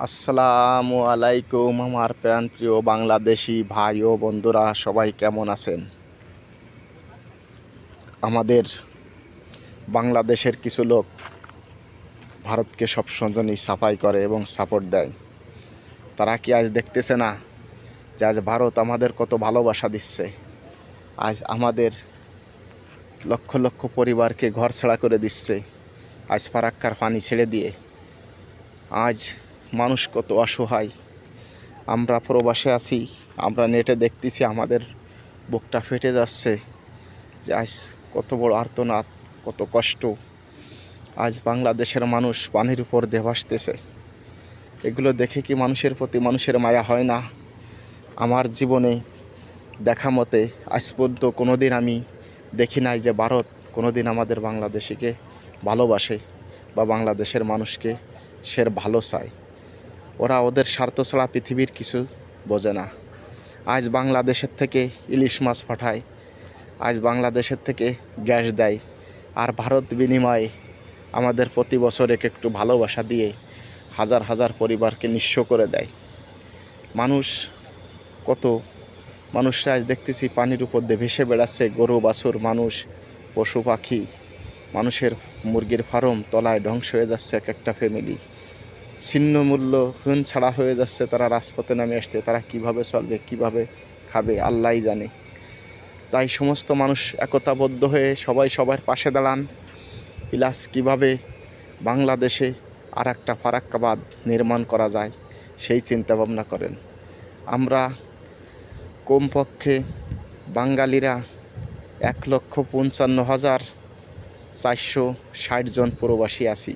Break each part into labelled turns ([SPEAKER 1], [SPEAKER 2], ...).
[SPEAKER 1] আসসালামু আলাইকুম আমার প্রাণপ্রিয় বাংলাদেশি ভাই ও বন্ধুরা, সবাই কেমন আছেন? আমাদের বাংলাদেশের কিছু লোক ভারতকে সবসময় সাফাই করে এবং সাপোর্ট দেয়। তারা কি আজ দেখতেছে না যে আজ ভারত আমাদের কত ভালোবাসা দিচ্ছে? আজ আমাদের লক্ষ লক্ষ পরিবারকে ঘর ছাড়া করে দিচ্ছে, আজ ফারাক্কার পানি ছেড়ে দিয়ে। আজ মানুষ কত অসহায়, আমরা প্রবাসে আছি, আমরা নেটে দেখতেছি, আমাদের বুকটা ফেটে যাচ্ছে যে আজ কত বড় আর্তনাদ, কত কষ্ট। আজ বাংলাদেশের মানুষ পানির উপর দিয়ে ভাসতেছে। এগুলো দেখে কি মানুষের প্রতি মানুষের মায়া হয় না? আমার জীবনে দেখা মতে আজ পর্যন্ত কোনো দিন আমি দেখি নাই যে ভারত কোনো দিন আমাদের বাংলাদেশিকে ভালোবাসে বা বাংলাদেশের মানুষকে সে ভালো চায়। ওরা ওদের স্বার্থ ছাড়া পৃথিবীর কিছু বোঝে না। আজ বাংলাদেশের থেকে ইলিশ মাছ পাঠায়, আজ বাংলাদেশের থেকে গ্যাস দেয়, আর ভারত বিনিময়ে আমাদের প্রতি বছর একটু ভালোবাসা দিয়ে হাজার হাজার পরিবারকে নিঃস্ব করে দেয়। মানুষরা আজ দেখতেছি পানির উপর দিয়ে ভেসে বেড়াচ্ছে, গরু বাছুর, মানুষ, পশু পাখি, মানুষের মুরগির ফার্ম তলায় ধ্বংস হয়ে যাচ্ছে এক একটা ফ্যামিলি। ছিন্নমূল্য হুন ছাড়া হয়ে যাচ্ছে, তারা রাজপথে নামে আসছে। তারা কিভাবে চলবে, কিভাবে খাবে আল্লাহই জানে। তাই সমস্ত মানুষ একতাবদ্ধ হয়ে সবাই সবার পাশে দাঁড়ান, প্লাস কীভাবে বাংলাদেশে আর একটা ফারাক্কাবাদ নির্মাণ করা যায় সেই চিন্তাভাবনা করেন। আমরা কমপক্ষে বাঙালিরা 1,55,460 জন প্রবাসী আছি।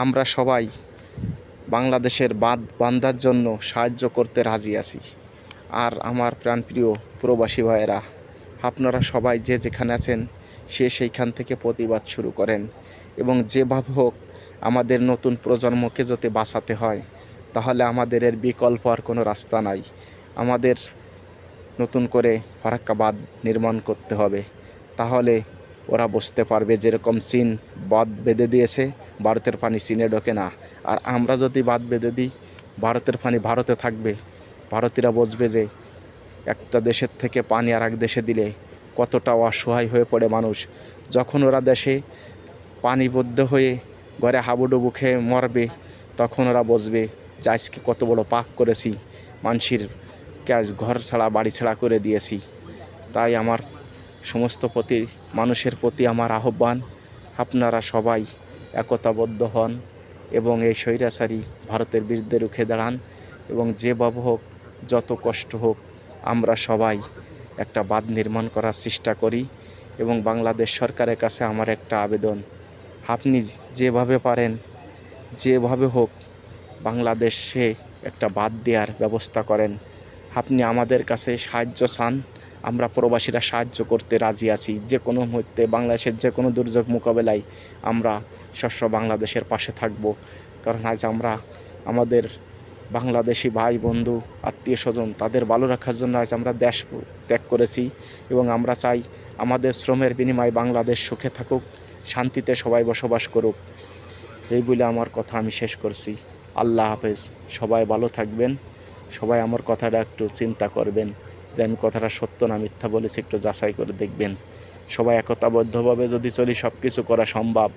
[SPEAKER 1] আমরা সবাই বাংলাদেশের বাঁধ বাঁধার জন্য সাহায্য করতে রাজি আছি। আর আমার প্রাণপ্রিয় প্রবাসী ভাইয়েরা, আপনারা সবাই যে যেখানে আছেন সেইখান থেকে প্রতিবাদ শুরু করেন, এবং যেভাবে হোক আমাদের নতুন প্রজন্মকে যদি বাঁচাতে হয় তাহলে আমাদের এর বিকল্প আর কোনো রাস্তা নাই। আমাদের নতুন করে ফারাক্কাবাদ নির্মাণ করতে হবে, তাহলে ওরা বুঝতে পারবে যেরকম চীন বাঁধ বেঁধে দিয়েছে, ভারতের পানি চীনে ঢোকে না। আর আমরা যদি বাঁধ বেঁধে দিই, ভারতের পানি ভারতে থাকবে। ভারতীয়রা বুঝবে যে একটা দেশের থেকে পানি আর এক দেশে দিলে কতটা অসহায় হয়ে পড়ে মানুষ। যখন ওরা দেশে পানিবদ্ধ হয়ে ঘরে হাবুডুবু খেয়ে মরবে, তখন ওরা বুঝবে যে আজকে কত বড় পাপ করেছি, মানুষের আজ ঘর ছাড়া বাড়ি ছাড়া করে দিয়েছি। তাই আমার সমস্ত মানুষের প্রতি আমার আহ্বান, আপনারা সবাই একতাবদ্ধ হন এবং এই স্বৈরাচারী ভারতের বিরুদ্ধে রুখে দাঁড়ান, এবং যেভাবে হোক, যত কষ্ট হোক, আমরা সবাই একটা বাঁধ নির্মাণ করার চেষ্টা করি। এবং বাংলাদেশ সরকারের কাছে আমার একটা আবেদন, আপনি যেভাবে পারেন, যেভাবে হোক বাংলাদেশে একটা বাঁধ দেওয়ার ব্যবস্থা করেন। আপনি আমাদের কাছে সাহায্য চান, আমরা প্রবাসীরা সাহায্য করতে রাজি আছি। যে কোনো মুহূর্তে বাংলাদেশের যে কোনো দুর্যোগ মোকাবেলায় আমরা সবসময় বাংলাদেশের পাশে থাকব। কারণ আজ আমরা আমাদের বাংলাদেশি ভাই বন্ধু আত্মীয় স্বজন তাদের ভালো রাখার জন্য আজ আমরা দেশ ত্যাগ করেছি, এবং আমরা চাই আমাদের শ্রমের বিনিময়ে বাংলাদেশ সুখে থাকুক, শান্তিতে সবাই বসবাস করুক। এই বলে আমার কথা আমি শেষ করছি। আল্লাহ হাফেজ। সবাই ভালো থাকবেন। সবাই আমার কথাটা একটু চিন্তা করবেন যে আমি কথাটা সত্য না মিথ্যা বলেছি, একটু যাচাই করে দেখবেন। সবাই একতাবদ্ধভাবে যদি চলি সব কিছু করা সম্ভব।